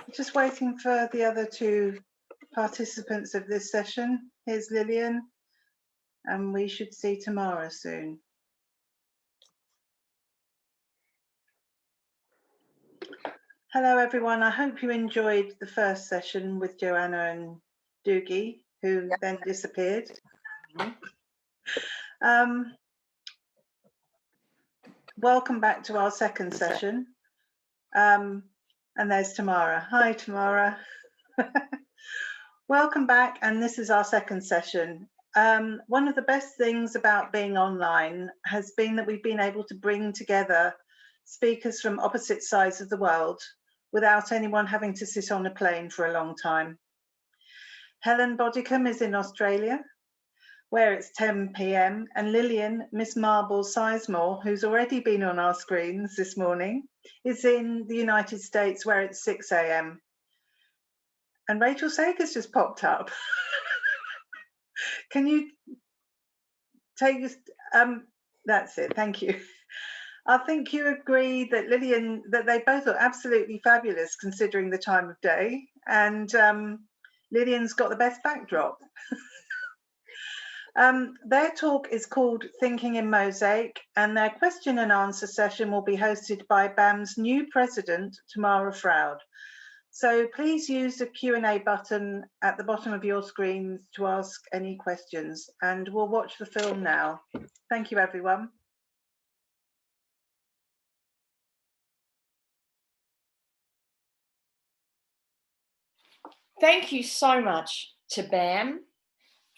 Just waiting for the other two participants of this session. Here's Lillian, and we should see Tamara soon. Hello everyone, I hope you enjoyed the first session with Joanna and Doogie, who then disappeared. Welcome back to our second session. And there's Tamara. Hi Tamara. Welcome back, and this is our second session. One of the best things about being online has been that we've been able to bring together speakers from opposite sides of the world without anyone having to sit on a plane for a long time. Helen Bodycomb is in Australia, where it's 10 p.m, and Lillian, Miss Marble Sizemore, who's already been on our screens this morning, is in the United States, where it's 6 a.m. And Rachel Sager's just popped up. Can you take this? That's it, thank you. I think you agree that Lillian, that they both are absolutely fabulous considering the time of day, and Lillian's got the best backdrop. Their talk is called Thinking in Mosaic, and their question and answer session will be hosted by BAMM's new president, Tamara Shroud. So please use the Q&A button at the bottom of your screens to ask any questions, and we'll watch the film now. Thank you, everyone. Thank you so much to BAMM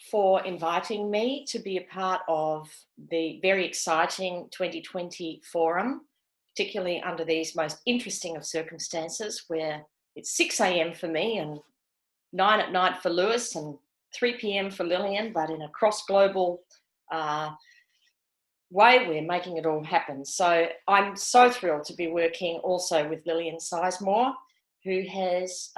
for inviting me to be a part of the very exciting 2020 forum, particularly under these most interesting of circumstances where it's 6 a.m. for me and 9 at night for Lewis and 3 p.m. for Lillian, but in a cross-global way, we're making it all happen. So I'm so thrilled to be working also with Lillian Sizemore, who has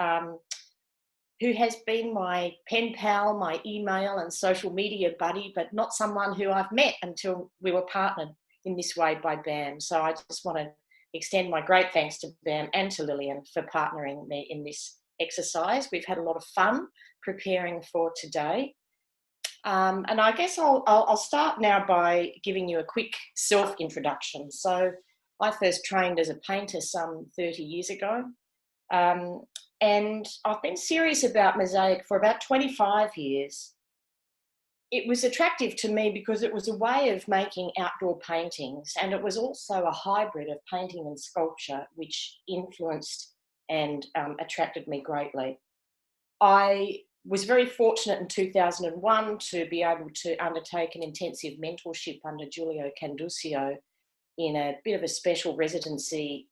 been my pen pal, my email and social media buddy, but not someone who I've met until we were partnered in this way by BAMM. So I just want to extend my great thanks to BAMM and to Lillian for partnering me in this exercise. We've had a lot of fun preparing for today. And I guess I'll start now by giving you a quick self-introduction. So I first trained as a painter some 30 years ago. And I've been serious about mosaic for about 25 years. It was attractive to me because it was a way of making outdoor paintings, and it was also a hybrid of painting and sculpture, which influenced and attracted me greatly. I was very fortunate in 2001 to be able to undertake an intensive mentorship under Giulio Canduccio in a bit of a special residency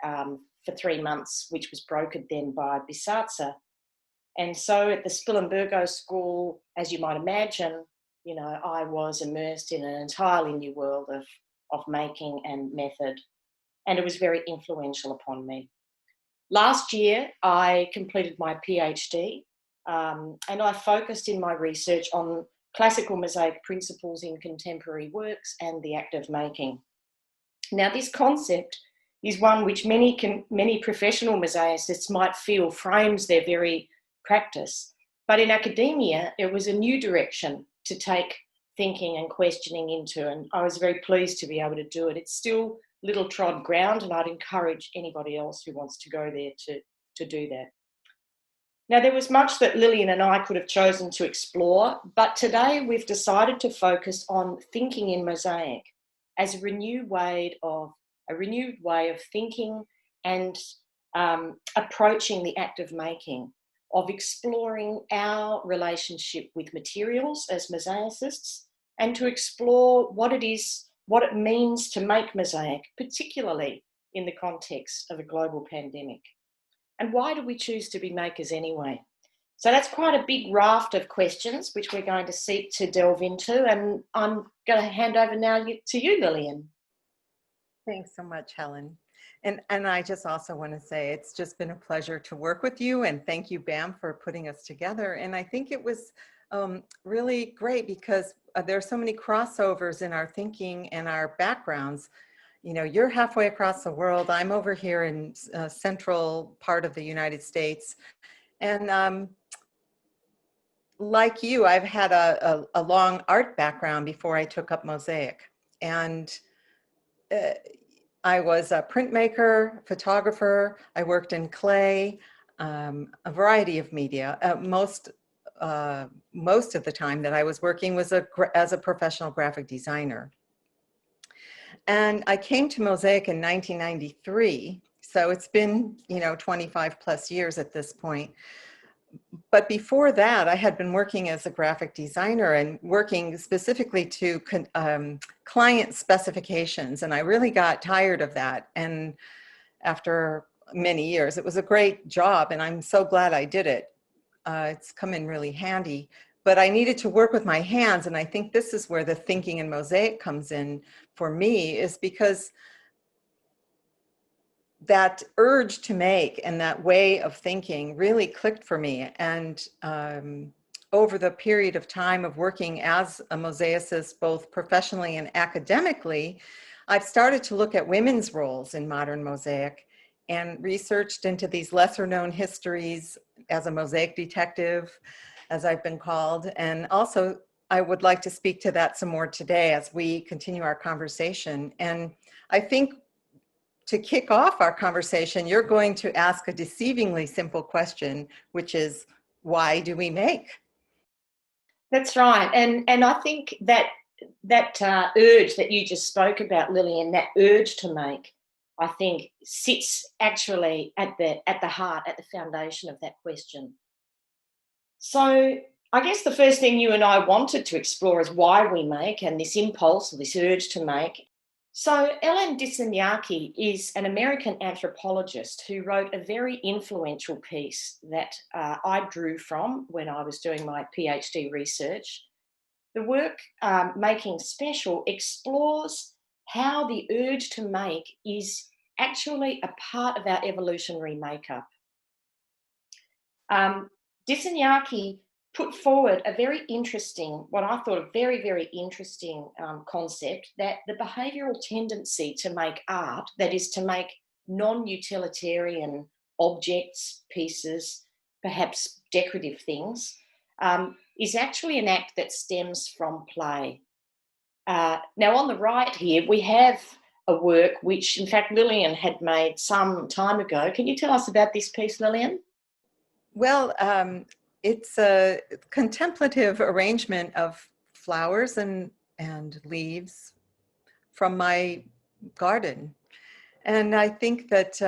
for 3 months, which was brokered then by Bisazza. And so at the Spilimbergo School, as you might imagine, you know, I was immersed in an entirely new world of making and method, and it was very influential upon me. Last year, I completed my PhD, and I focused in my research on classical mosaic principles in contemporary works and the act of making. Now, this concept is one which many professional mosaicists might feel frames their very practice. But in academia, it was a new direction to take thinking and questioning into, and I was very pleased to be able to do it. It's still little trod ground, and I'd encourage anybody else who wants to go there to do that. Now, there was much that Lillian and I could have chosen to explore, but today we've decided to focus on thinking in mosaic as a renewed way of thinking and approaching the act of making, of exploring our relationship with materials as mosaicists, and to explore what it means to make mosaic, particularly in the context of a global pandemic. And why do we choose to be makers anyway? So that's quite a big raft of questions which we're going to seek to delve into, and I'm going to hand over now to you, Lillian. Thanks so much, Helen. And I just also want to say it's just been a pleasure to work with you, and thank you, BAMM, for putting us together. And I think it was really great because there are so many crossovers in our thinking and our backgrounds. you know, you're halfway across the world. I'm over here in central part of the United States. And like you, I've had a long art background before I took up mosaic. And I was a printmaker, photographer. I worked in clay, a variety of media. Most of the time that I was working was as a professional graphic designer. And I came to mosaic in 1993. So it's been, you know, 25 plus years at this point. But before that, I had been working as a graphic designer and working specifically to client specifications. And I really got tired of that. And after many years, it was a great job. And I'm so glad I did it. It's come in really handy. But I needed to work with my hands. And I think this is where the thinking in mosaic comes in for me, is because that urge to make and that way of thinking really clicked for me. And over the period of time of working as a mosaicist, both professionally and academically, I've started to look at women's roles in modern mosaic and researched into these lesser known histories as a mosaic detective, as I've been called. And also, I would like to speak to that some more today as we continue our conversation. And I think to kick off our conversation, you're going to ask a deceivingly simple question, which is, why do we make? That's right. And I think that urge that you just spoke about, Lillian, that urge to make, I think sits actually at the heart, at the foundation of that question. So I guess the first thing you and I wanted to explore is why we make, and this impulse or this urge to make. So Ellen Dissanayake is an American anthropologist who wrote a very influential piece that I drew from when I was doing my PhD research. The work, Making Special, explores how the urge to make is actually a part of our evolutionary makeup. Dissanayake put forward a very interesting, what I thought a very, very interesting concept, that the behavioural tendency to make art, that is to make non-utilitarian objects, pieces, perhaps decorative things, is actually an act that stems from play. Now on the right here, we have a work which, in fact, Lillian had made some time ago. Can you tell us about this piece, Lillian? Well, it's a contemplative arrangement of flowers and leaves from my garden. And I think that,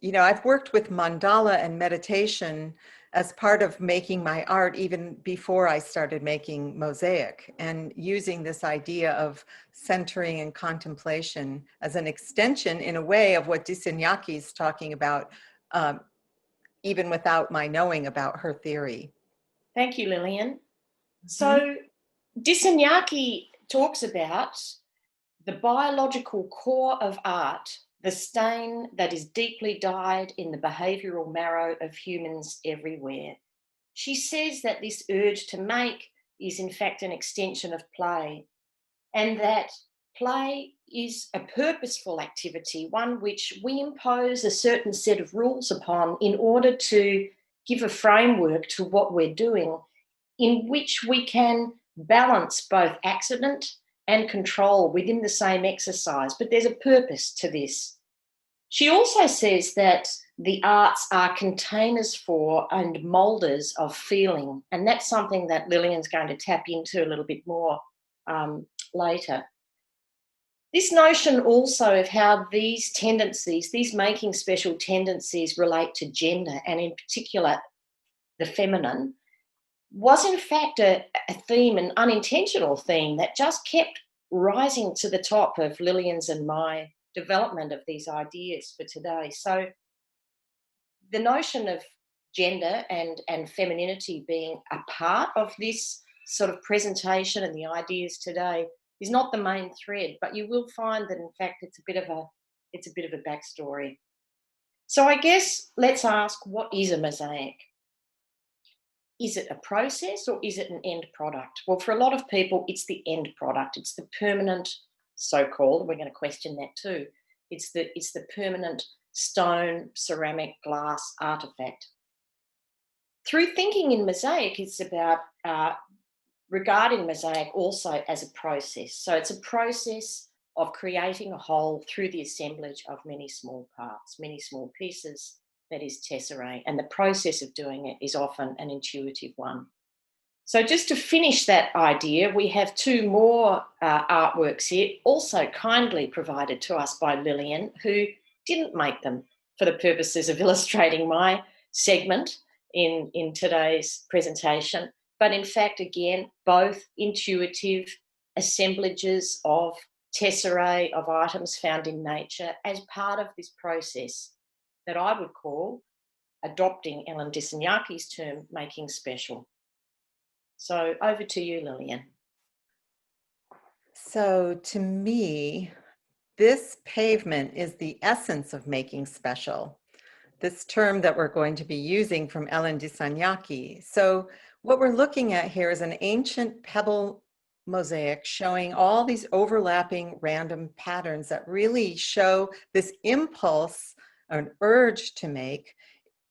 you know, I've worked with mandala and meditation as part of making my art even before I started making mosaic, and using this idea of centering and contemplation as an extension, in a way, of what Dissanayake is talking about, even without my knowing about her theory. Thank you, Lillian. So Dissanayake talks about the biological core of art, the stain that is deeply dyed in the behavioural marrow of humans everywhere. She says that this urge to make is in fact an extension of play, and that play is a purposeful activity, one which we impose a certain set of rules upon in order to give a framework to what we're doing, in which we can balance both accident and control within the same exercise. But there's a purpose to this. She also says that the arts are containers for and moulders of feeling, and that's something that Lillian's going to tap into a little bit more later. This notion also of how these tendencies, these making special tendencies, relate to gender, and in particular the feminine, was in fact a theme, an unintentional theme, that just kept rising to the top of Lillian's and my development of these ideas for today. So the notion of gender and femininity being a part of this sort of presentation and the ideas today is not the main thread, but you will find that in fact it's a bit of a backstory. So I guess let's ask, what is a mosaic? Is it a process or is it an end product? Well, for a lot of people, it's the end product. It's the permanent so-called, we're going to question that too. It's the permanent stone, ceramic, glass artifact. Through thinking in mosaic, it's about regarding mosaic also as a process. So it's a process of creating a whole through the assemblage of many small parts, many small pieces, that is tesserae. And the process of doing it is often an intuitive one. So just to finish that idea, we have two more artworks here, also kindly provided to us by Lillian, who didn't make them for the purposes of illustrating my segment in today's presentation, but in fact, again, both intuitive assemblages of tesserae, of items found in nature as part of this process that I would call, adopting Ellen Dissanyaki's term, making special. So over to you, Lillian. So to me, this pavement is the essence of making special, this term that we're going to be using from Ellen Dissanjaki. So what we're looking at here is an ancient pebble mosaic showing all these overlapping random patterns that really show this impulse, an urge to make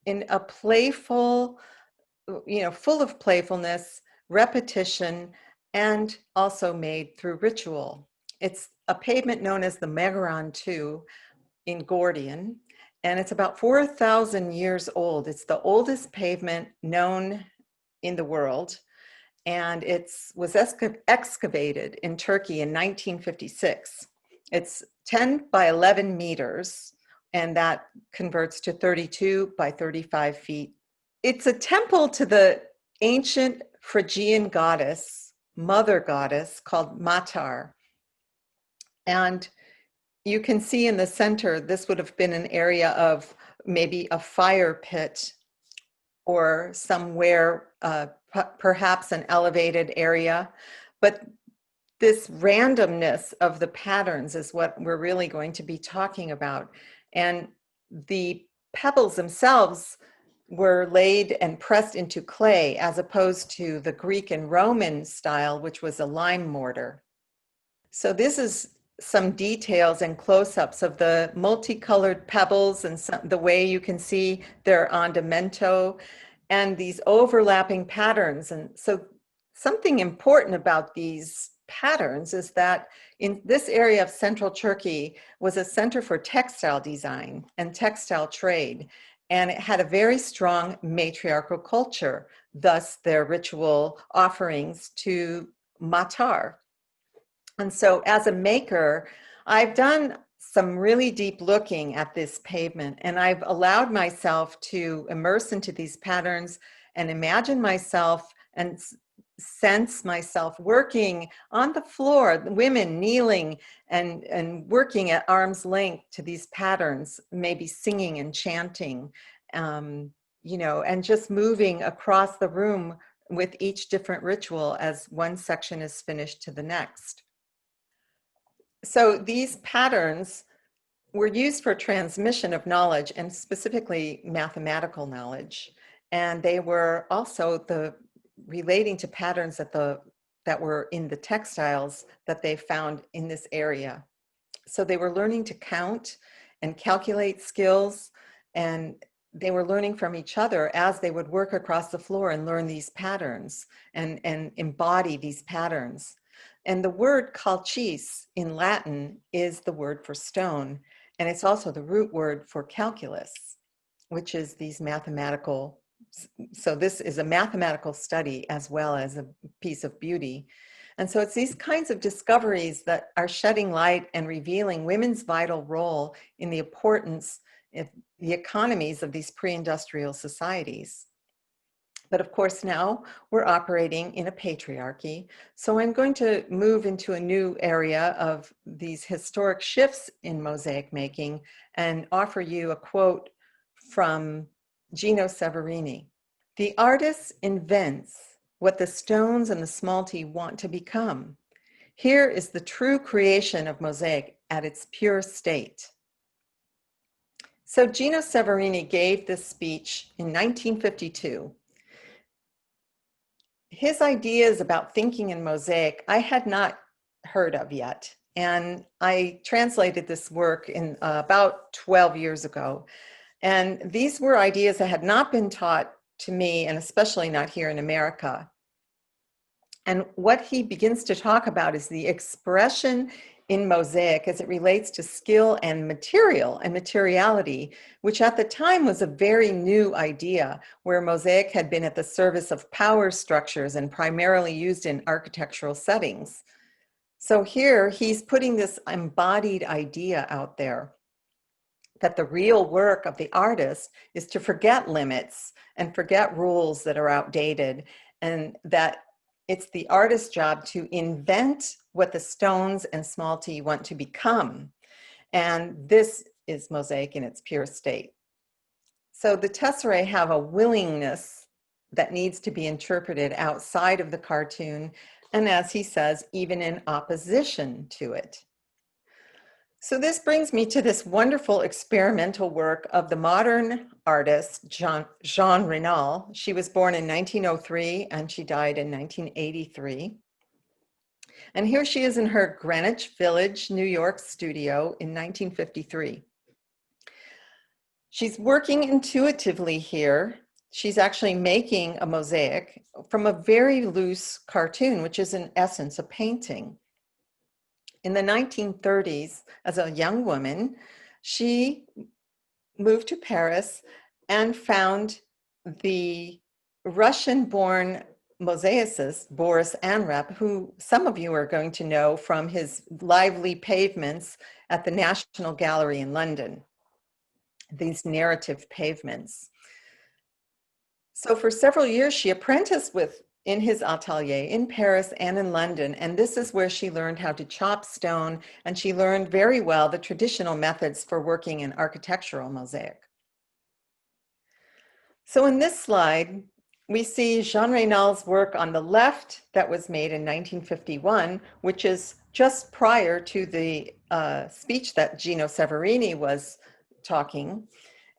in a playful, full of playfulness, repetition, and also made through ritual. It's a pavement known as the Megaron II in Gordian, and it's about 4,000 years old. It's the oldest pavement known in the world, and it was excavated in Turkey in 1956. It's 10 by 11 meters, and that converts to 32 by 35 feet. It's a temple to the ancient Phrygian goddess, mother goddess, called Matar. And you can see in the center, this would have been an area of maybe a fire pit or somewhere, perhaps an elevated area. But this randomness of the patterns is what we're really going to be talking about. And the pebbles themselves were laid and pressed into clay as opposed to the Greek and Roman style, which was a lime mortar. So this is some details and close-ups of the multicolored pebbles and the way you can see their andamento and these overlapping patterns. And so something important about these patterns is that in this area of central Turkey was a center for textile design and textile trade. And it had a very strong matriarchal culture, thus their ritual offerings to Matar. And so as a maker, I've done some really deep looking at this pavement, and I've allowed myself to immerse into these patterns and imagine myself and sense myself working on the floor, women kneeling and working at arm's length to these patterns, maybe singing and chanting, and just moving across the room with each different ritual as one section is finished to the next. So these patterns were used for transmission of knowledge, and specifically mathematical knowledge. And they were also relating to patterns that were in the textiles that they found in this area. So they were learning to count and calculate skills, and they were learning from each other as they would work across the floor and learn these patterns and embody these patterns. And the word calcis in Latin is the word for stone, and it's also the root word for calculus, which is these mathematical. So this is a mathematical study as well as a piece of beauty. And so it's these kinds of discoveries that are shedding light and revealing women's vital role in the importance of the economies of these pre-industrial societies. But of course now we're operating in a patriarchy. So I'm going to move into a new area of these historic shifts in mosaic making and offer you a quote from Gino Severini. "The artist invents what the stones and the smalti want to become. Here is the true creation of mosaic at its pure state." So Gino Severini gave this speech in 1952. His ideas about thinking in mosaic, I had not heard of yet. And I translated this work in about 12 years ago. And these were ideas that had not been taught to me, and especially not here in America. And what he begins to talk about is the expression in mosaic as it relates to skill and material and materiality, which at the time was a very new idea, where mosaic had been at the service of power structures and primarily used in architectural settings. So here he's putting this embodied idea out there that the real work of the artist is to forget limits and forget rules that are outdated, and that it's the artist's job to invent what the stones and smalty want to become. And this is mosaic in its pure state. So the tesserae have a willingness that needs to be interpreted outside of the cartoon, and as he says, even in opposition to it. So this brings me to this wonderful experimental work of the modern artist, Jean Rinal. She was born in 1903 and she died in 1983. And here she is in her Greenwich Village, New York studio in 1953. She's working intuitively here. She's actually making a mosaic from a very loose cartoon, which is in essence a painting. In the 1930s, as a young woman, she moved to Paris and found the Russian-born mosaicist, Boris Anrep, who some of you are going to know from his lively pavements at the National Gallery in London, these narrative pavements. So for several years, she apprenticed in his atelier in Paris and in London, and this is where she learned how to chop stone, and she learned very well the traditional methods for working in architectural mosaic. So in this slide, we see Jean Rinal's work on the left that was made in 1951, which is just prior to the speech that Gino Severini was talking.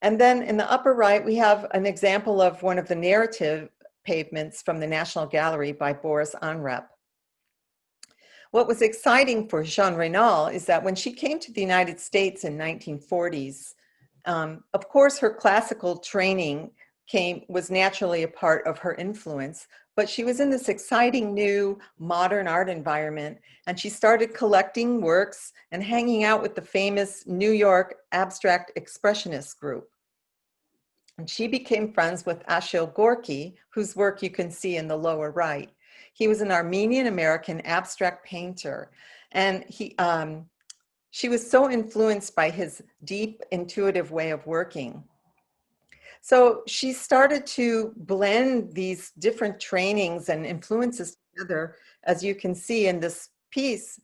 And then in the upper right, we have an example of one of the narrative pavements from the National Gallery by Boris Anrep. What was exciting for Jean Rinal is that when she came to the United States in 1940s, of course her classical training was naturally a part of her influence, but she was in this exciting new modern art environment, and she started collecting works and hanging out with the famous New York abstract expressionist group. And she became friends with Achille Gorky, whose work you can see in the lower right. He was an Armenian-American abstract painter, and she was so influenced by his deep, intuitive way of working. So she started to blend these different trainings and influences together, as you can see in this piece.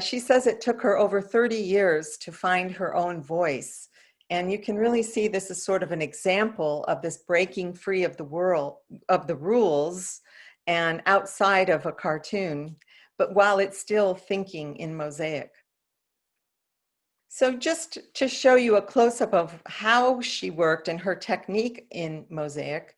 She says it took her over 30 years to find her own voice. And you can really see this as sort of an example of this breaking free of the world, of the rules and outside of a cartoon, but while it's still thinking in mosaic. So just to show you a close-up of how she worked and her technique in mosaic,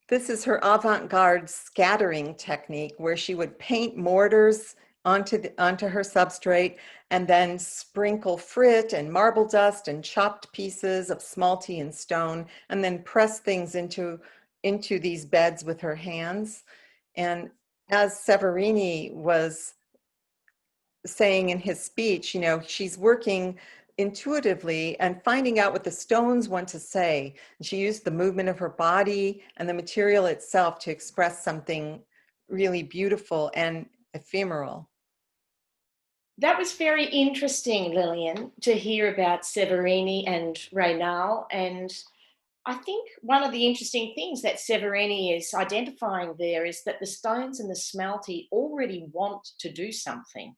this is her avant-garde scattering technique, where she would paint mortars onto her substrate and then sprinkle frit and marble dust and chopped pieces of smalty and stone, and then press things into these beds with her hands. And as Severini was saying in his speech, you know, she's working intuitively and finding out what the stones want to say. And she used the movement of her body and the material itself to express something really beautiful and ephemeral. That was very interesting, Lillian, to hear about Severini and Rinal. And I think one of the interesting things that Severini is identifying there is that the stones and the smalty already want to do something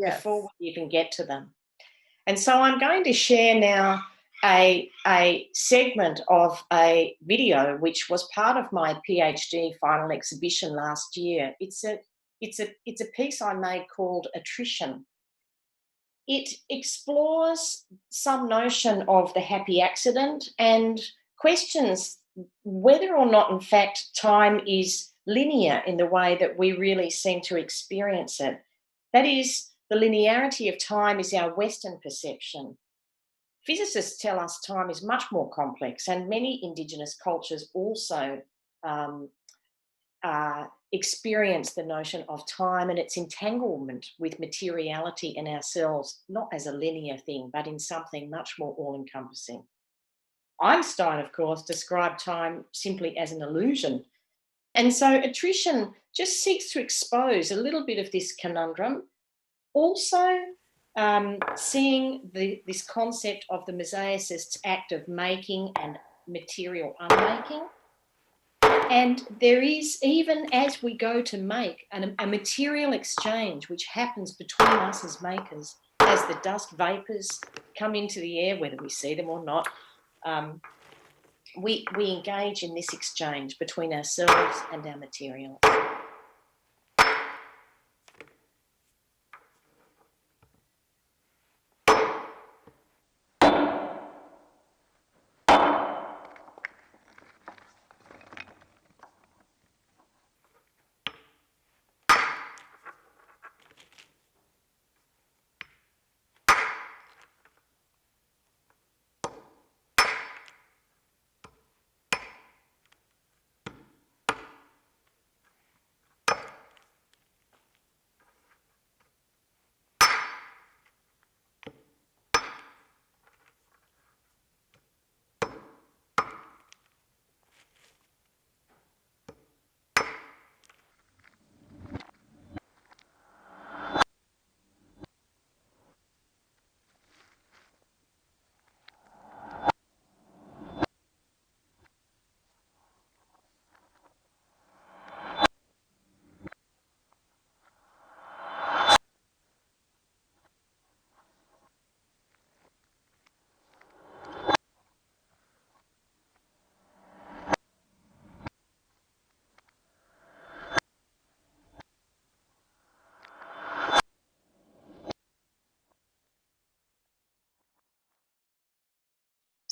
before we even get to them. And so I'm going to share now a segment of a video which was part of my PhD final exhibition last year. It's a piece I made called Attrition. It explores some notion of the happy accident and questions whether or not, in fact, time is linear in the way that we really seem to experience it. That is, the linearity of time is our Western perception. Physicists tell us time is much more complex, and many Indigenous cultures also experience the notion of time and its entanglement with materiality and ourselves, not as a linear thing, but in something much more all-encompassing. Einstein, of course, described time simply as an illusion. And so attrition just seeks to expose a little bit of this conundrum. Also, seeing this concept of the mosaicist's act of making and material unmaking. And there is, even as we go to make, a material exchange which happens between us as makers, as the dust vapours come into the air, whether we see them or not. We engage in this exchange between ourselves and our materials.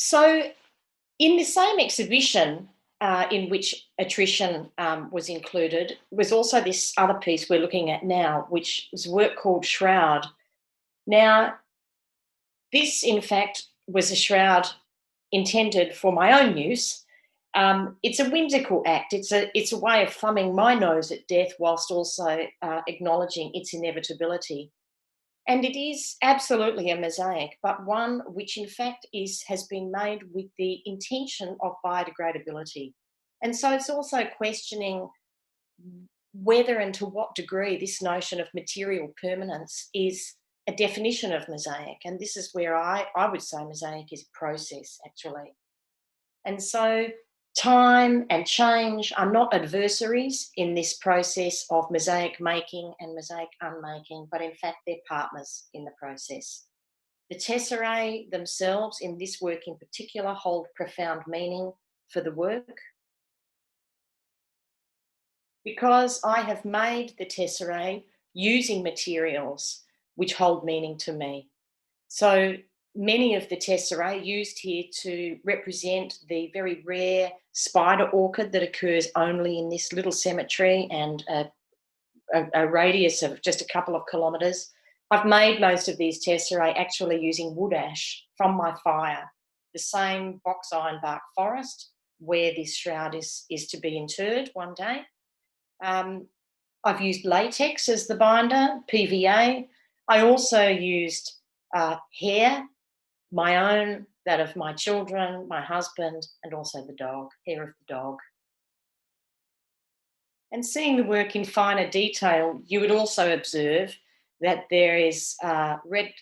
So in the same exhibition in which attrition was included was also this other piece we're looking at now, which is work called Shroud. Now, this, in fact, was a shroud intended for my own use. It's a whimsical act. It's a way of thumbing my nose at death whilst also acknowledging its inevitability. And it is absolutely a mosaic, but one which in fact has been made with the intention of biodegradability. And so it's also questioning whether and to what degree this notion of material permanence is a definition of mosaic. And this is where I would say mosaic is a process, actually. And so time and change are not adversaries in this process of mosaic making and mosaic unmaking, but in fact they're partners in the process. The tesserae themselves in this work in particular hold profound meaning for the work because I have made the tesserae using materials which hold meaning to me. So many of the tesserae used here to represent the very rare spider orchid that occurs only in this little cemetery and a radius of just a couple of kilometres. I've made most of these tesserae actually using wood ash from my fire, the same box ironbark forest where this shroud is to be interred one day. I've used latex as the binder, PVA. I also used hair, my own, that of my children, my husband, and also the dog, hair of the dog. And seeing the work in finer detail, you would also observe that there is a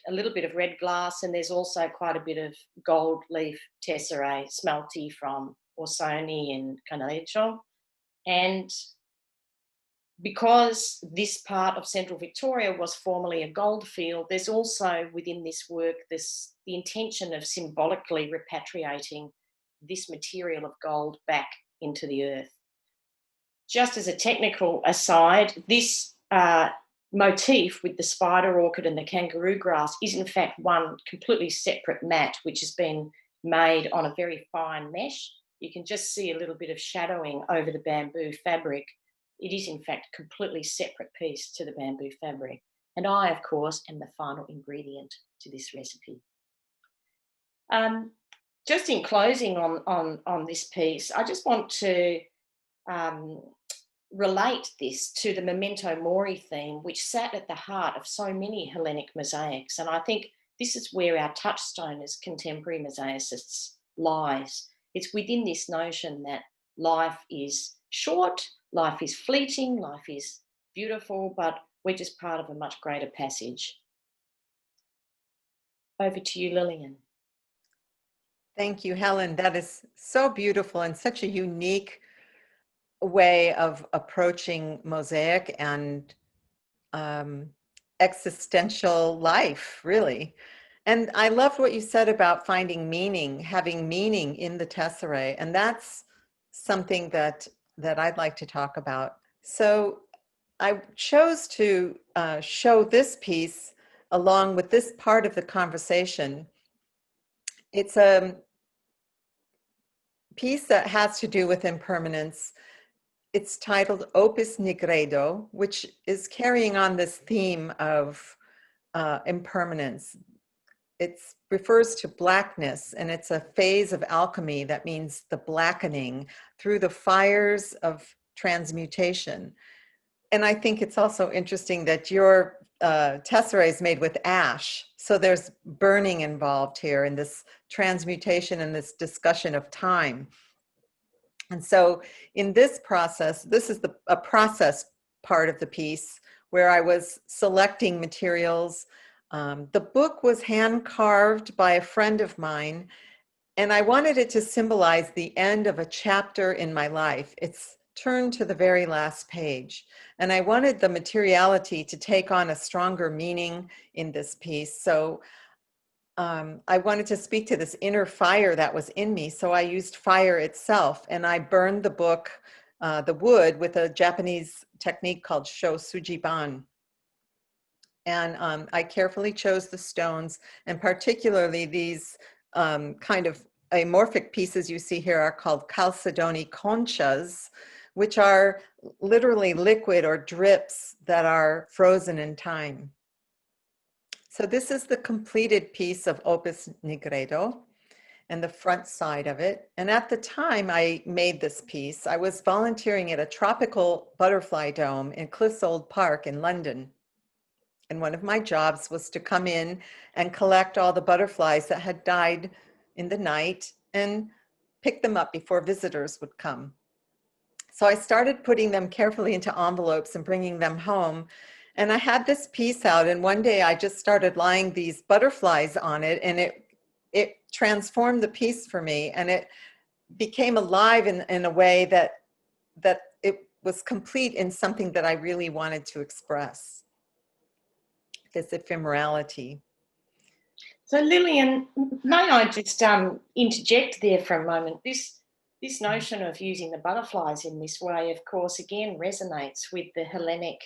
little bit of red glass, and there's also quite a bit of gold leaf tesserae, smelty from Orsoni and Canaleggio. And because this part of central Victoria was formerly a gold field, there's also within this work the intention of symbolically repatriating this material of gold back into the earth. Just as a technical aside, this motif with the spider orchid and the kangaroo grass is in fact one completely separate mat which has been made on a very fine mesh. You can just see a little bit of shadowing over the bamboo fabric. It is, in fact, a completely separate piece to the bamboo fabric. And I, of course, am the final ingredient to this recipe. Just in closing on this piece, I just want to relate this to the memento mori theme, which sat at the heart of so many Hellenic mosaics. And I think this is where our touchstone as contemporary mosaicists lies. It's within this notion that life is short, life is fleeting, life is beautiful, but we're just part of a much greater passage. Over to you, Lillian. Thank you, Helen. That is so beautiful and such a unique way of approaching mosaic and existential life, really. And I loved what you said about finding meaning, having meaning in the tesserae, and that's something that I'd like to talk about. So I chose to show this piece along with this part of the conversation. It's a piece that has to do with impermanence. It's titled Opus Nigredo, which is carrying on this theme of impermanence. It refers to blackness, and it's a phase of alchemy that means the blackening through the fires of transmutation. And I think it's also interesting that your tesserae is made with ash. So there's burning involved here in this transmutation and this discussion of time. And so in this process, this is a process part of the piece where I was selecting materials. The book was hand carved by a friend of mine, and I wanted it to symbolize the end of a chapter in my life. It's turned to the very last page. And I wanted the materiality to take on a stronger meaning in this piece. So I wanted to speak to this inner fire that was in me. So I used fire itself, and I burned the book, the wood, with a Japanese technique called shosujiban. And I carefully chose the stones, and particularly these kind of amorphic pieces you see here are called chalcedony conchas, which are literally liquid or drips that are frozen in time. So this is the completed piece of Opus Nigredo and the front side of it. And at the time I made this piece, I was volunteering at a tropical butterfly dome in Clissold Park in London. And one of my jobs was to come in and collect all the butterflies that had died in the night and pick them up before visitors would come. So I started putting them carefully into envelopes and bringing them home. And I had this piece out, and one day I just started laying these butterflies on it, and it transformed the piece for me, and it became alive in a way that it was complete in something that I really wanted to express, this ephemerality. So Lillian, may I just interject there for a moment? This notion of using the butterflies in this way, of course, again resonates with the Hellenic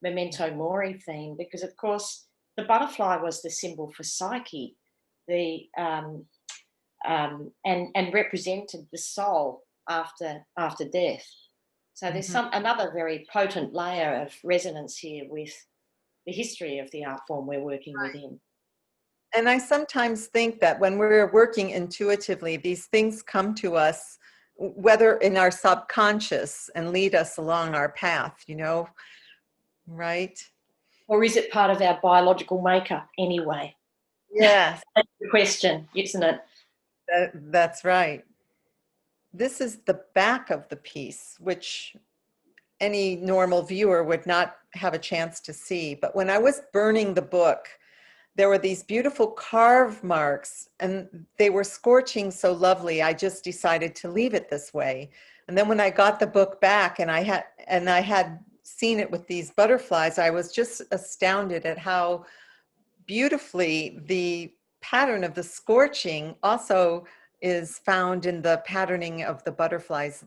memento mori theme, because of course the butterfly was the symbol for psyche, and represented the soul after death. So there's another very potent layer of resonance here with the history of the art form we're working within. And I sometimes think that when we're working intuitively, these things come to us, whether in our subconscious, and lead us along our path, you know, right? Or is it part of our biological makeup anyway? Yes. That's the question, isn't it? That's right. This is the back of the piece, which any normal viewer would not have a chance to see. But when I was burning the book, there were these beautiful carve marks, and they were scorching so lovely. I just decided to leave it this way. And then when I got the book back and I had seen it with these butterflies, I was just astounded at how beautifully the pattern of the scorching also is found in the patterning of the butterflies'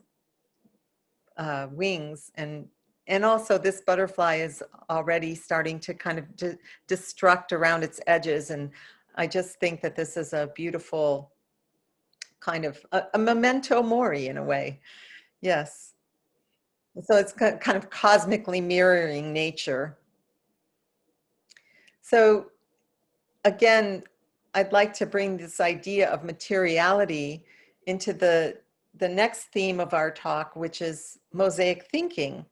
wings. And also this butterfly is already starting to kind of destruct around its edges. And I just think that this is a beautiful kind of a memento mori in a way. Yes. So it's kind of cosmically mirroring nature. So again, I'd like to bring this idea of materiality into the next theme of our talk, which is mosaic thinking.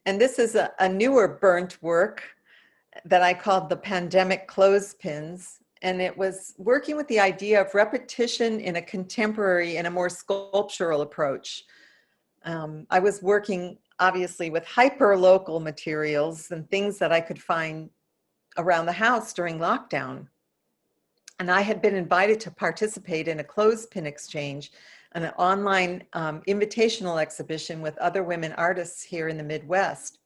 And this is a newer burnt work that I called the Pandemic Clothespins. And it was working with the idea of repetition in a contemporary and a more sculptural approach. I was working obviously with hyper-local materials and things that I could find around the house during lockdown. And I had been invited to participate in a clothespin exchange, an online invitational exhibition with other women artists here in the Midwest.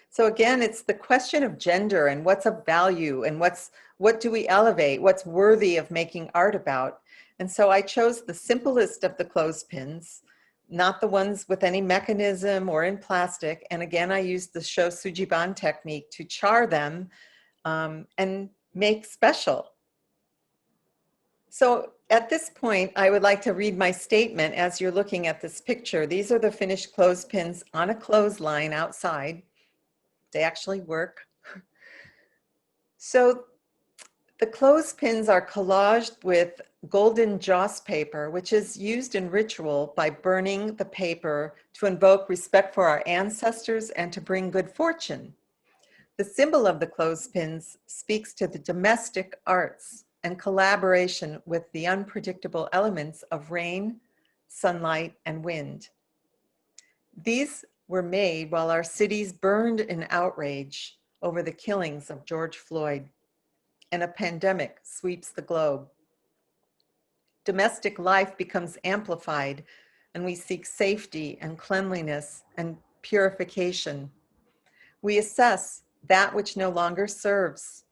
So again, it's the question of gender and what's of value and what do we elevate, what's worthy of making art about. And so I chose the simplest of the clothespins, not the ones with any mechanism or in plastic. And again, I used the Sho Sujiban technique to char them and make special. So at this point, I would like to read my statement as you're looking at this picture. These are the finished clothespins on a clothesline outside. They actually work. So the clothespins are collaged with golden joss paper, which is used in ritual by burning the paper to invoke respect for our ancestors and to bring good fortune. The symbol of the clothespins speaks to the domestic arts and collaboration with the unpredictable elements of rain, sunlight, and wind. These were made while our cities burned in outrage over the killings of George Floyd, and a pandemic sweeps the globe. Domestic life becomes amplified, and we seek safety and cleanliness and purification. We assess that which no longer serves.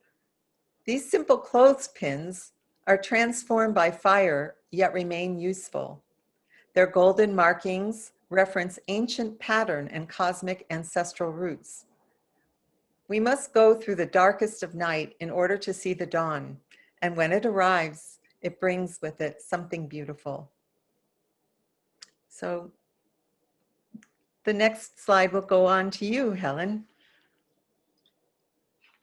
These simple clothespins are transformed by fire, yet remain useful. Their golden markings reference ancient pattern and cosmic ancestral roots. We must go through the darkest of night in order to see the dawn, and when it arrives, it brings with it something beautiful. So the next slide will go on to you, Helen.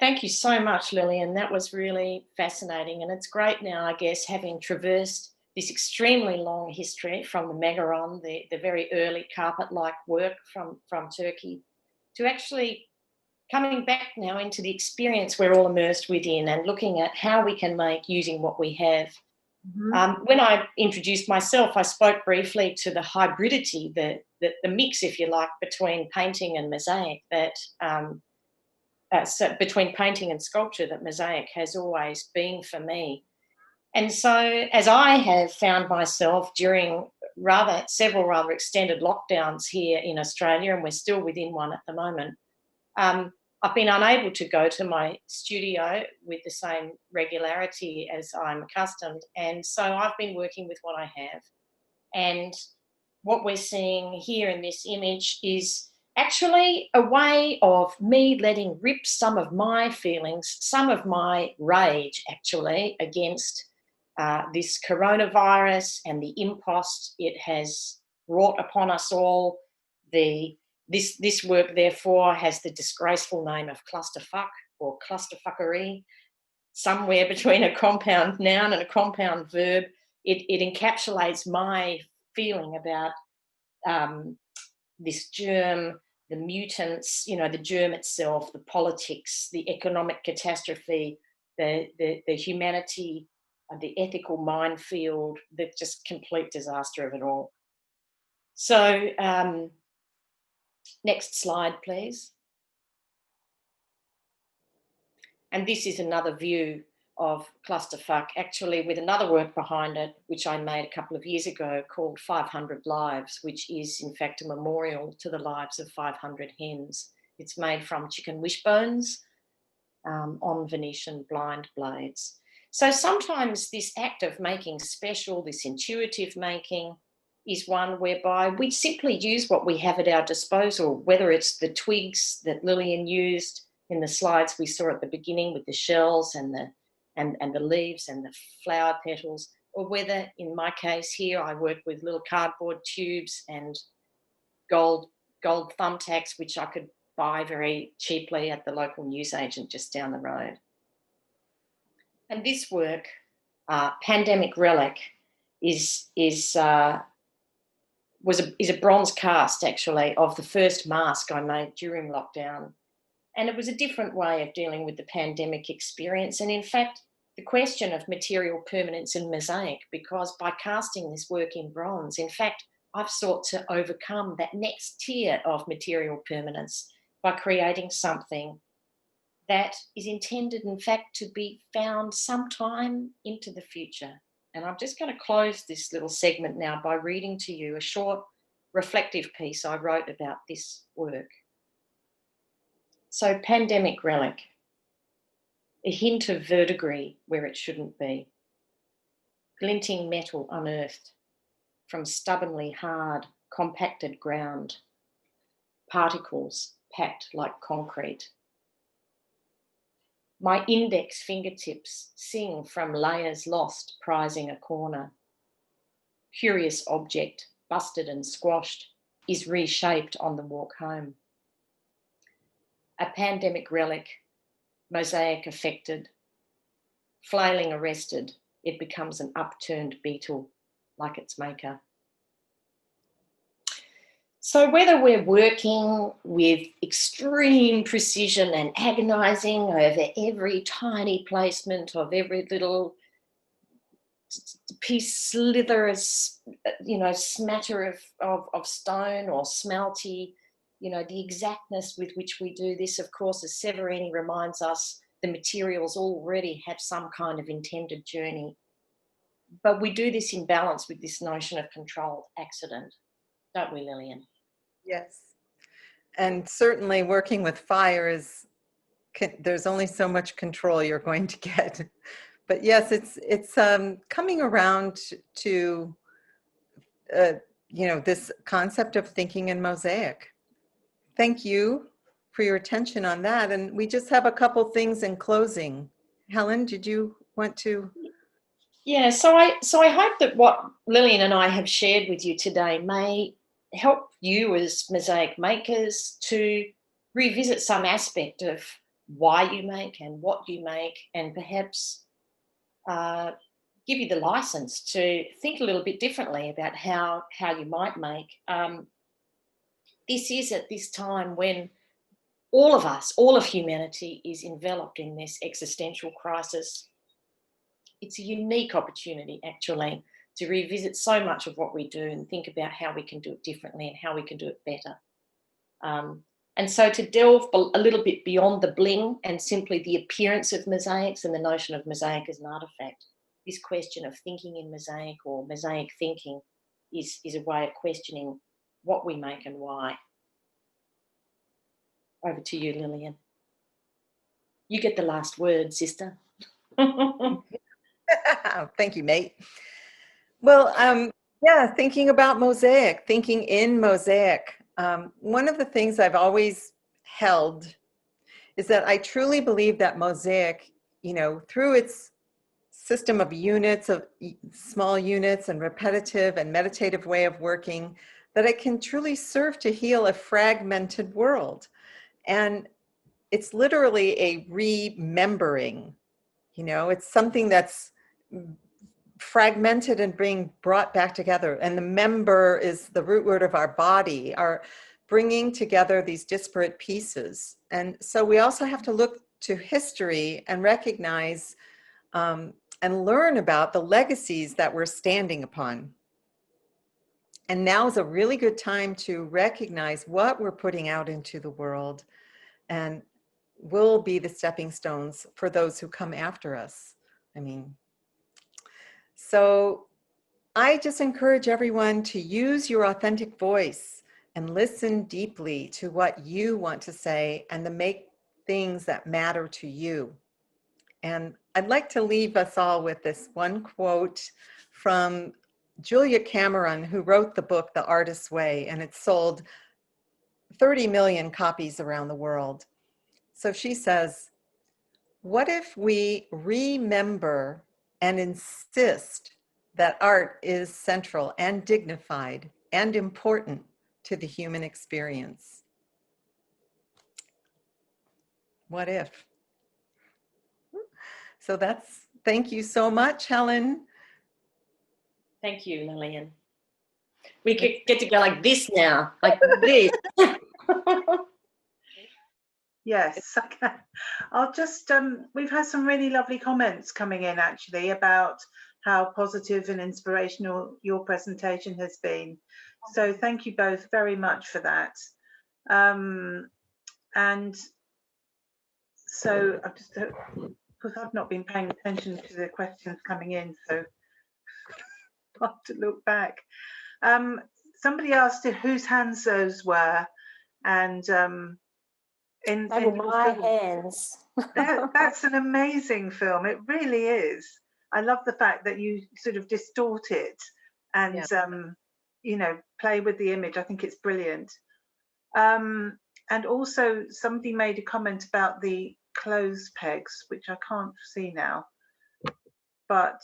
Thank you so much, Lillian. That was really fascinating. And it's great now, I guess, having traversed this extremely long history from the Megaron, the very early carpet-like work from Turkey, to actually coming back now into the experience we're all immersed within and looking at how we can make using what we have. Mm-hmm. When I introduced myself, I spoke briefly to the hybridity, the mix, if you like, between painting and mosaic so between painting and sculpture that mosaic has always been for me. And so as I have found myself during several rather extended lockdowns here in Australia, and we're still within one at the moment, I've been unable to go to my studio with the same regularity as I'm accustomed. And so I've been working with what I have. And what we're seeing here in this image is actually a way of me letting rip some of my feelings, some of my rage actually against this coronavirus and the impost it has brought upon us all. This work therefore has the disgraceful name of clusterfuck or clusterfuckery, somewhere between a compound noun and a compound verb. It encapsulates my feeling about this germ, the mutants, the germ itself, the politics, the economic catastrophe, the humanity, the ethical minefield, the just complete disaster of it all. So next slide, please. And this is another view of clusterfuck, actually with another work behind it, which I made a couple of years ago called 500 Lives, which is in fact a memorial to the lives of 500 hens. It's made from chicken wishbones on Venetian blind blades. So sometimes this act of making special, this intuitive making, is one whereby we simply use what we have at our disposal, whether it's the twigs that Lillian used in the slides we saw at the beginning with the shells and the leaves and the flower petals, or whether, in my case here, I work with little cardboard tubes and gold thumbtacks, which I could buy very cheaply at the local newsagent just down the road. And this work, Pandemic Relic, is a bronze cast, actually, of the first mask I made during lockdown. And it was a different way of dealing with the pandemic experience. And in fact, the question of material permanence in mosaic, because by casting this work in bronze, in fact, I've sought to overcome that next tier of material permanence by creating something that is intended, in fact, to be found sometime into the future. And I'm just going to close this little segment now by reading to you a short reflective piece I wrote about this work. So, Pandemic Relic, a hint of verdigris where it shouldn't be, glinting metal unearthed from stubbornly hard, compacted ground, particles packed like concrete. My index fingertips sing from layers lost, prizing a corner. Curious object, busted and squashed, is reshaped on the walk home. A pandemic relic, mosaic affected, flailing arrested, it becomes an upturned beetle like its maker. So whether we're working with extreme precision and agonising over every tiny placement of every little piece, slither, smatter of stone or smelty, the exactness with which we do this, of course, as Severini reminds us, the materials already have some kind of intended journey. But we do this in balance with this notion of controlled accident, don't we, Lillian? Yes. And certainly working with fire there's only so much control you're going to get. But yes, it's coming around to, this concept of thinking in mosaic. Thank you for your attention on that. And we just have a couple things in closing. Helen, did you want to? Yeah, so I hope that what Lillian and I have shared with you today may help you as mosaic makers to revisit some aspect of why you make and what you make, and perhaps give you the license to think a little bit differently about how you might make. This is at this time when all of us, all of humanity is enveloped in this existential crisis. It's a unique opportunity, actually, to revisit so much of what we do and think about how we can do it differently and how we can do it better. And so to delve a little bit beyond the bling and simply the appearance of mosaics and the notion of mosaic as an artefact, this question of thinking in mosaic or mosaic thinking is a way of questioning what we make and why. Over to you, Lillian. You get the last word, sister. Thank you, mate. Well, thinking about mosaic, thinking in mosaic. One of the things I've always held is that I truly believe that mosaic, through its system of units, of small units and repetitive and meditative way of working, that it can truly serve to heal a fragmented world. And it's literally a remembering, it's something that's fragmented and being brought back together. And the member is the root word of our body, our bringing together these disparate pieces. And so we also have to look to history and recognize and learn about the legacies that we're standing upon. And now is a really good time to recognize what we're putting out into the world and will be the stepping stones for those who come after us. So I just encourage everyone to use your authentic voice and listen deeply to what you want to say and to make things that matter to you. And I'd like to leave us all with this one quote from Julia Cameron, who wrote the book, The Artist's Way, and it sold 30 million copies around the world. So she says, what if we remember and insist that art is central and dignified and important to the human experience. What if? So thank you so much, Helen. Thank you, Lillian. We get to go like this now, like this. Yes, okay. I'll just, we've had some really lovely comments coming in actually about how positive and inspirational your presentation has been. So thank you both very much for that. And so I've just, because I've not been paying attention to the questions coming in, so I have to look back. Somebody asked whose hands those were, and they were my hands. That's an amazing film. It really is. I love the fact that you sort of distort it and you know, play with the image. I think it's brilliant. And also somebody made a comment about the clothes pegs, which I can't see now, but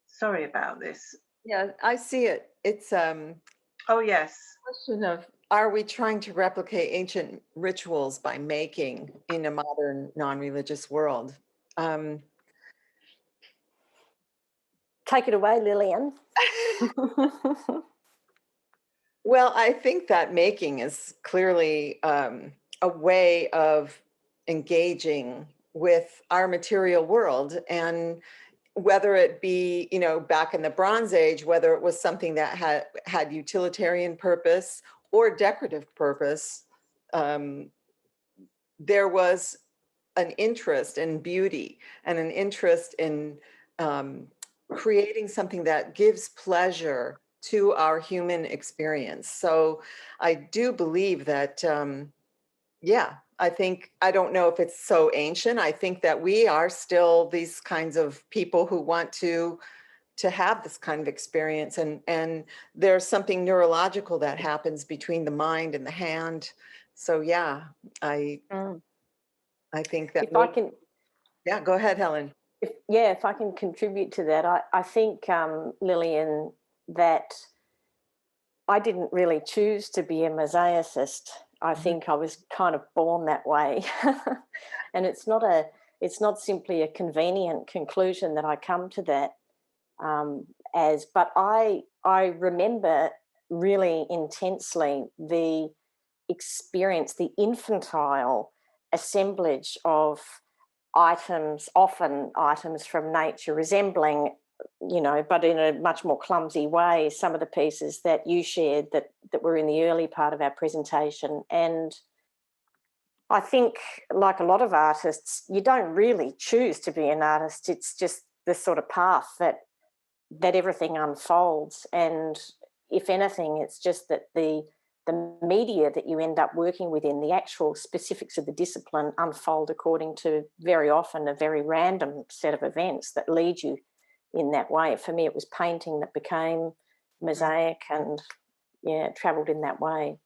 sorry about this. Yeah, I see it. It's oh yes, question of, are we trying to replicate ancient rituals by making in a modern non-religious world? Take it away, Lillian. Well, I think that making is clearly a way of engaging with our material world, and whether it be, you know, back in the Bronze Age, whether it was something that had utilitarian purpose or decorative purpose, there was an interest in beauty and an interest in creating something that gives pleasure to our human experience. So I do believe that, yeah, I don't know if it's so ancient. I think that we are still these kinds of people who want to have this kind of experience, and there's something neurological that happens between the mind and the hand. So yeah, I think that if I can, yeah, go ahead, Helen. If I can contribute to that, I think, Lillian, that I didn't really choose to be a mosaicist. I think I was kind of born that way. And it's not simply a convenient conclusion that I come to that but I remember really intensely the experience, the infantile assemblage of items, often items from nature, resembling, you know, but in a much more clumsy way, some of the pieces that you shared that were in the early part of our presentation. And I think, like a lot of artists, you don't really choose to be an artist. It's just the sort of path that everything unfolds. And if anything, it's just that the media that you end up working within, the actual specifics of the discipline, unfold according to very often a very random set of events that lead you in that way. For me, it was painting that became mosaic, and yeah, it travelled in that way.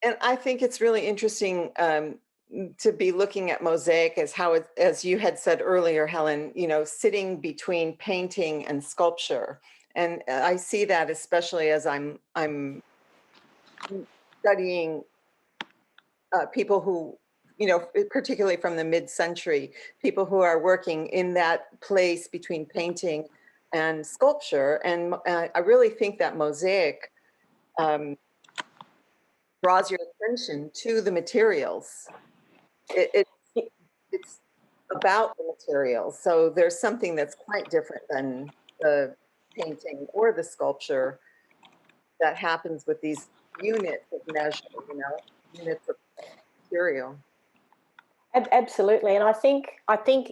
And I think it's really interesting to be looking at mosaic as how it, as you had said earlier, Helen, you know, sitting between painting and sculpture. And I see that especially as I'm studying people who, you know, particularly from the mid-century, people who are working in that place between painting and sculpture. And I really think that mosaic draws your attention to the materials. It's about the materials. So there's something that's quite different than the painting or the sculpture that happens with these units of measure, you know, units of material. Absolutely. And I think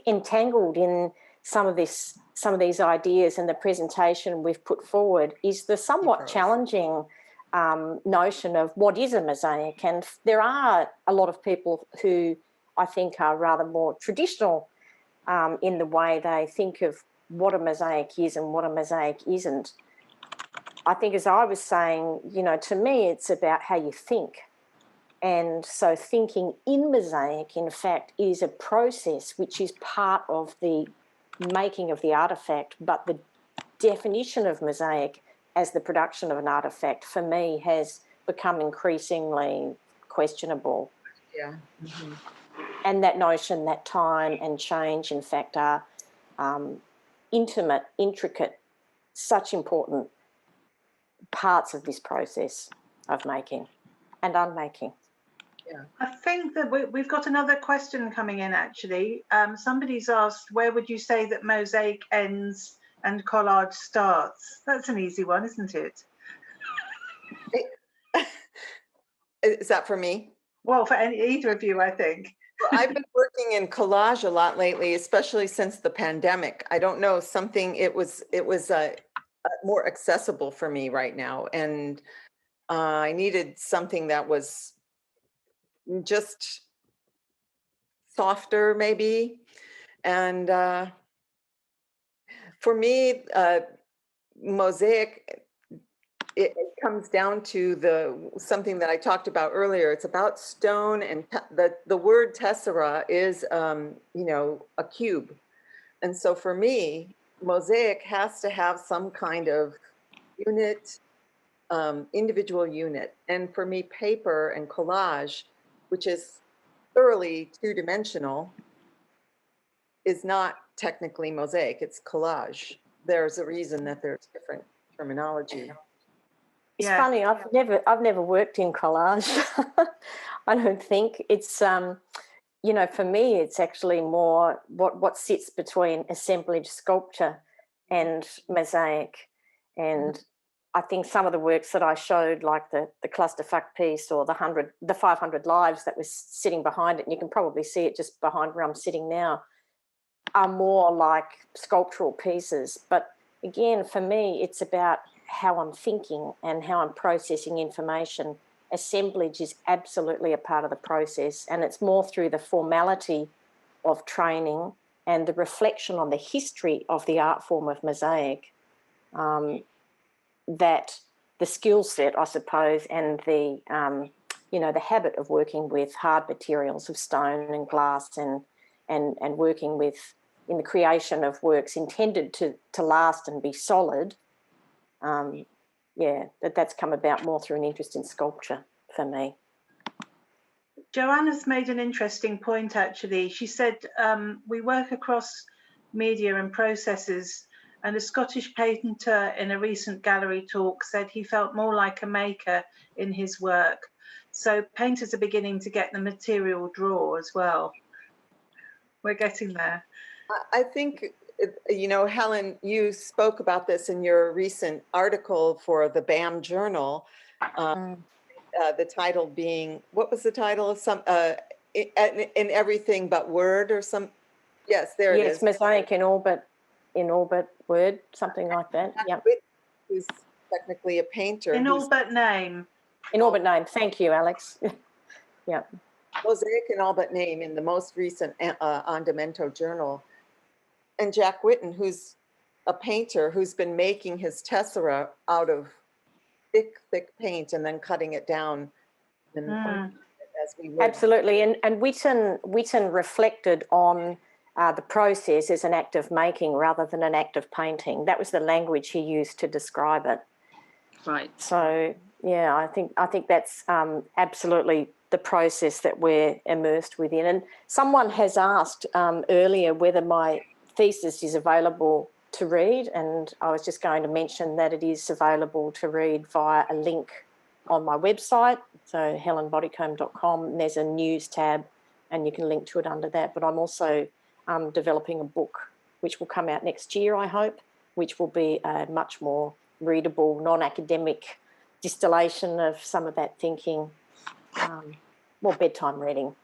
entangled in some of these ideas and the presentation we've put forward is the somewhat challenging notion of what is a mosaic. And there are a lot of people who I think are rather more traditional in the way they think of what a mosaic is and what a mosaic isn't. I think, as I was saying, you know, to me, it's about how you think. And so thinking in mosaic, in fact, is a process which is part of the making of the artefact, but definition of mosaic as the production of an artefact, for me, has become increasingly questionable. Yeah. Mm-hmm. And that notion that time and change, in fact, are intimate, intricate, such important parts of this process of making and unmaking. Yeah. I think that we've got another question coming in, actually. Somebody's asked, where would you say that mosaic ends and collage starts? That's an easy one, isn't it? Is that for me? Well, for either of you, I think. Well, I've been working in collage a lot lately, especially since the pandemic. I don't know, it was more accessible for me right now. And I needed something that was just softer, maybe. And for me, mosaic, it comes down to something that I talked about earlier. It's about stone, and the word tessera is, you know, a cube. And so for me, mosaic has to have some kind of unit, individual unit. And for me, paper and collage, which is thoroughly two-dimensional, is not technically mosaic, it's collage. There's a reason that there's different terminology. It's funny, I've never worked in collage. I don't think. It's you know, for me, it's actually more what sits between assemblage sculpture and mosaic. And I think some of the works that I showed, like the clusterfuck piece or the 500 lives that was sitting behind it, and you can probably see it just behind where I'm sitting now, are more like sculptural pieces. But again, for me, it's about how I'm thinking and how I'm processing information. Assemblage is absolutely a part of the process, and it's more through the formality of training and the reflection on the history of the art form of mosaic that the skill set, I suppose, and the you know, the habit of working with hard materials of stone and glass and working with in the creation of works intended to last and be solid. Yeah, that's come about more through an interest in sculpture for me. Joanna's made an interesting point, actually. She said, we work across media and processes, and a Scottish painter in a recent gallery talk said he felt more like a maker in his work. So painters are beginning to get the material draw as well. We're getting there. I think, you know, Helen, you spoke about this in your recent article for the BAMM Journal. The title being, what was the title of some, in everything but word or some, yes, there it is. Yes, mosaic in all but word, something like that. Yep. Who's technically a painter. In all but name. In all but name. Thank you, Alex. Yep. Mosaic in all but name in the most recent Andamento Journal. And Jack Whitten, who's a painter who's been making his tessera out of thick paint and then cutting it down and as we would. Absolutely, and Whitten reflected on the process as an act of making rather than an act of painting. That was the language he used to describe it. Right. So yeah, I think that's absolutely the process that we're immersed within. And someone has asked earlier whether my thesis is available to read, and I was just going to mention that it is available to read via a link on my website, so helenbodycomb.com, and there's a news tab and you can link to it under that. But I'm also developing a book which will come out next year, I hope, which will be a much more readable, non-academic distillation of some of that thinking, more bedtime reading.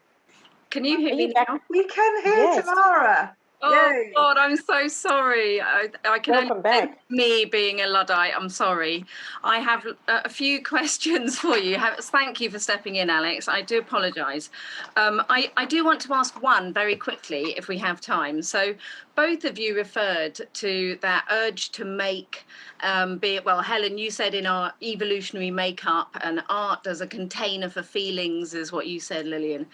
Can you hear me now? We can hear Tamara. Oh, Yay. God, I'm so sorry. I can Welcome only back. me being a Luddite. I'm sorry. I have a few questions for you. Thank you for stepping in, Alex. I do apologise. I do want to ask one very quickly, if we have time. So both of you referred to that urge to make, be it, well, Helen, you said in our evolutionary makeup, and art as a container for feelings is what you said, Lillian.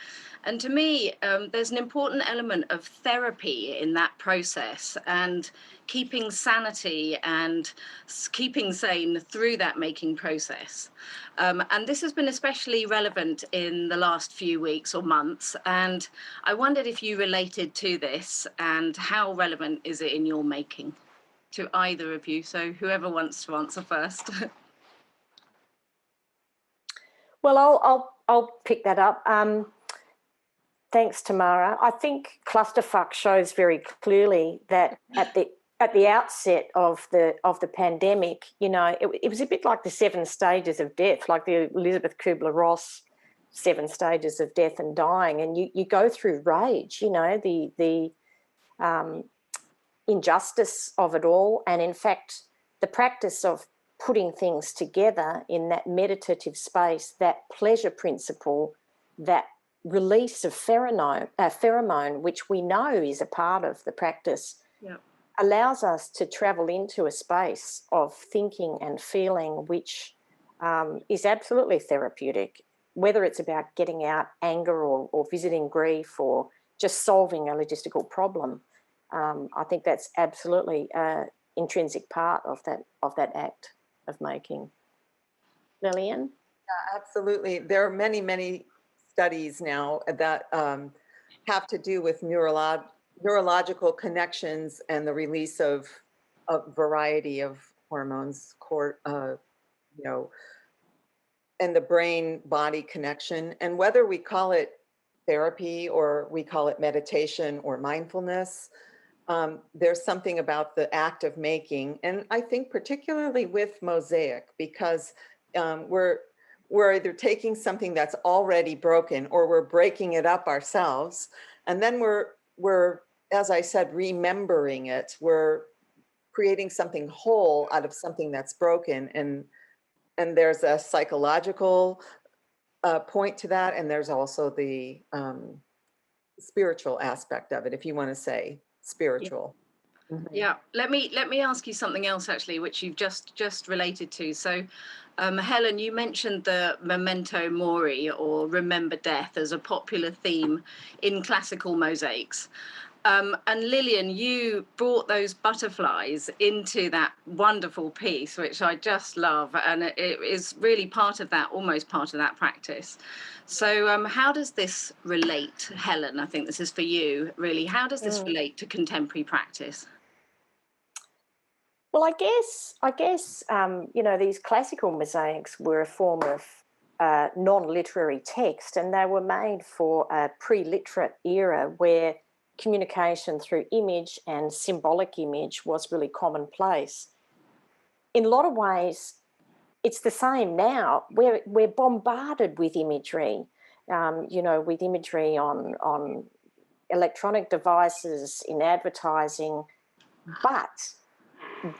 And to me, there's an important element of therapy in that process and keeping sanity and keeping sane through that making process. And this has been especially relevant in the last few weeks or months. And I wondered if you related to this and how relevant is it in your making, to either of you. So whoever wants to answer first. Well, I'll pick that up. Thanks, Tamara. I think clusterfuck shows very clearly that at the outset of the pandemic, you know, it was a bit like the 7 stages of death, like the Elizabeth Kubler-Ross 7 stages of death and dying, and you go through rage, you know, the injustice of it all, and in fact the practice of putting things together in that meditative space, that pleasure principle, that release of pheromone, which we know is a part of the practice, allows us to travel into a space of thinking and feeling which is absolutely therapeutic, whether it's about getting out anger or visiting grief or just solving a logistical problem. I think that's absolutely an intrinsic part of that act of making. Lillian? Yeah, absolutely. There are many, many studies now that have to do with neurological connections and the release of a variety of hormones, you know, and the brain-body connection. And whether we call it therapy or we call it meditation or mindfulness, there's something about the act of making. And I think particularly with mosaic, because we're either taking something that's already broken or we're breaking it up ourselves. And then we're, as I said, remembering it. We're creating something whole out of something that's broken. And there's a psychological point to that. And there's also the spiritual aspect of it, if you want to say spiritual. Yeah, let me ask you something else actually, which you've just related to. So, Helen, you mentioned the memento mori, or remember death, as a popular theme in classical mosaics. And Lillian, you brought those butterflies into that wonderful piece, which I just love, and it is really part of that, almost part of that practice. So how does this relate, Helen? I think this is for you, really. How does this relate to contemporary practice? Well, I guess you know, these classical mosaics were a form of non-literary text, and they were made for a pre-literate era where communication through image and symbolic image was really commonplace. In a lot of ways, it's the same now. We're bombarded with imagery, you know, with imagery on electronic devices, in advertising, but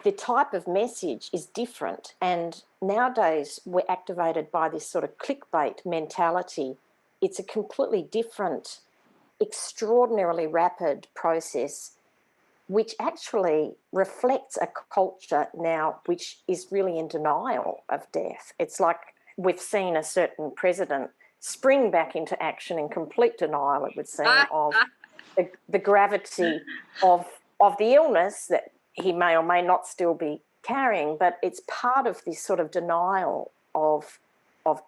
the type of message is different. And nowadays we're activated by this sort of clickbait mentality. It's a completely different, extraordinarily rapid process, which actually reflects a culture now which is really in denial of death. It's like we've seen a certain president spring back into action in complete denial, it would seem, of the gravity of the illness that he may or may not still be carrying, but it's part of this sort of denial of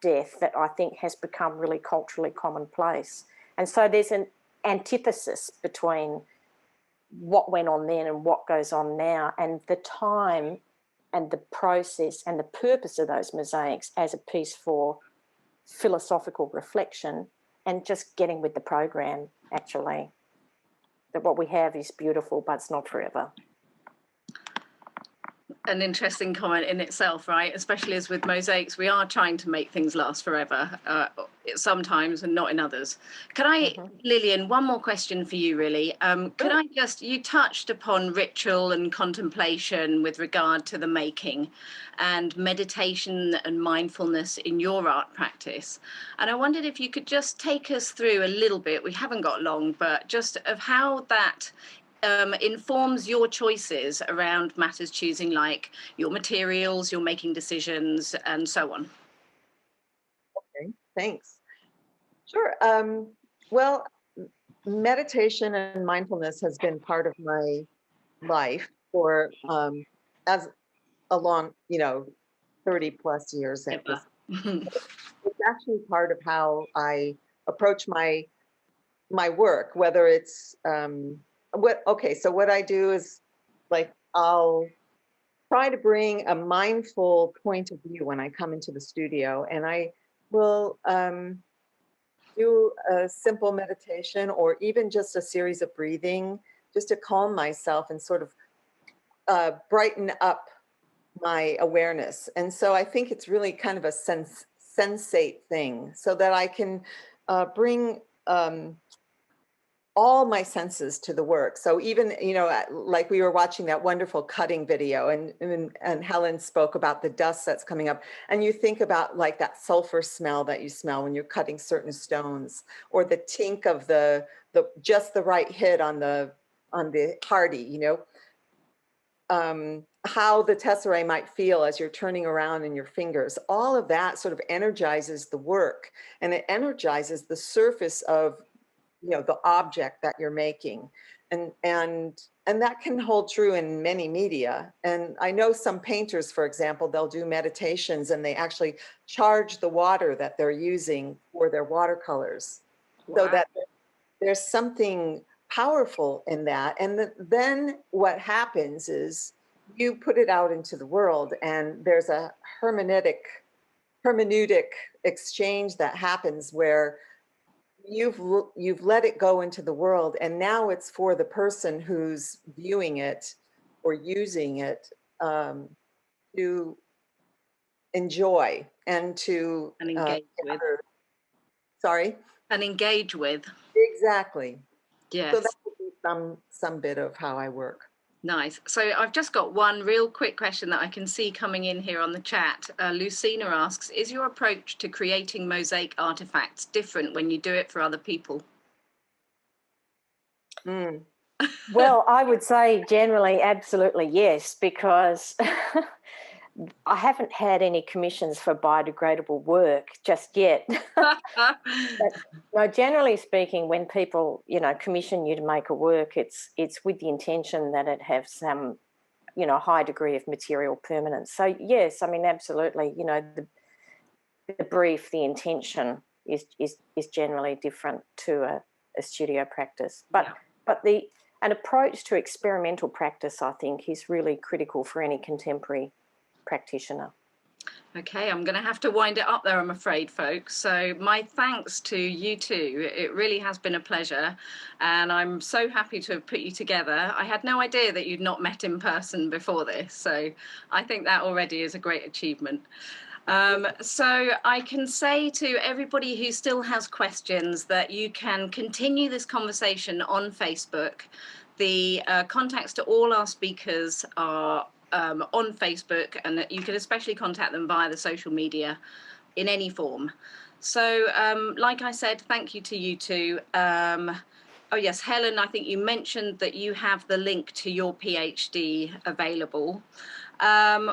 death that I think has become really culturally commonplace. And so there's an antithesis between what went on then and what goes on now, and the time and the process and the purpose of those mosaics as a piece for philosophical reflection and just getting with the program, actually. That what we have is beautiful, but it's not forever. An interesting comment in itself, right? Especially as with mosaics, we are trying to make things last forever, sometimes and not in others. Can I, Lillian, one more question for you, really. Can I just, you touched upon ritual and contemplation with regard to the making and meditation and mindfulness in your art practice. And I wondered if you could just take us through a little bit, we haven't got long, but just of how that informs your choices around matters choosing, like your materials, your making decisions, and so on. Okay, thanks. Sure. Well, meditation and mindfulness has been part of my life for as a long, 30 plus years at this. It's actually part of how I approach my work, whether it's so what I do is, like, I'll try to bring a mindful point of view when I come into the studio, and I will do a simple meditation or even just a series of breathing just to calm myself and sort of brighten up my awareness. And so I think it's really kind of a sensate thing, so that I can bring all my senses to the work. So even, like we were watching that wonderful cutting video, and Helen spoke about the dust that's coming up, and you think about like that sulfur smell that you smell when you're cutting certain stones, or the tink of the just the right hit on the hardy, how the tesserae might feel as you're turning around in your fingers. All of that sort of energizes the work, and it energizes the surface of the object that you're making, and that can hold true in many media. And I know some painters, for example, they'll do meditations and they actually charge the water that they're using for their watercolors. Wow. So that there's something powerful in that. And then what happens is you put it out into the world, and there's a hermeneutic exchange that happens where you've let it go into the world, and now it's for the person who's viewing it or using it to enjoy and to engage with. Sorry? And engage with. Exactly. Yes. So that would be some bit of how I work. Nice. So I've just got one real quick question that I can see coming in here on the chat. Lucina asks, is your approach to creating mosaic artifacts different when you do it for other people? Well, I would say generally, absolutely yes, because I haven't had any commissions for biodegradable work just yet. But generally speaking, when people, commission you to make a work, it's with the intention that it have some, high degree of material permanence. So yes, I mean, absolutely, the brief, the intention is generally different to a studio practice. But an approach to experimental practice, I think, is really critical for any contemporary practitioner. Okay, I'm going to have to wind it up there, I'm afraid, folks. So my thanks to you two. It really has been a pleasure, and I'm so happy to have put you together. I had no idea that you'd not met in person before this, so I think that already is a great achievement. So I can say to everybody who still has questions that you can continue this conversation on Facebook. The contacts to all our speakers are on Facebook, and you can especially contact them via the social media in any form. So like I said, thank you to you two. Oh yes, Helen, I think you mentioned that you have the link to your PhD available.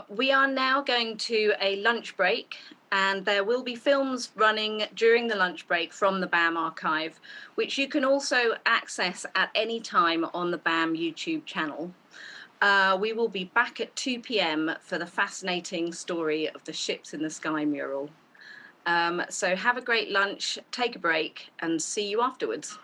We are now going to a lunch break, and there will be films running during the lunch break from the BAMM archive, which you can also access at any time on the BAMM YouTube channel. We will be back at 2 p.m. for the fascinating story of the Ships in the Sky mural. So have a great lunch, take a break, and see you afterwards.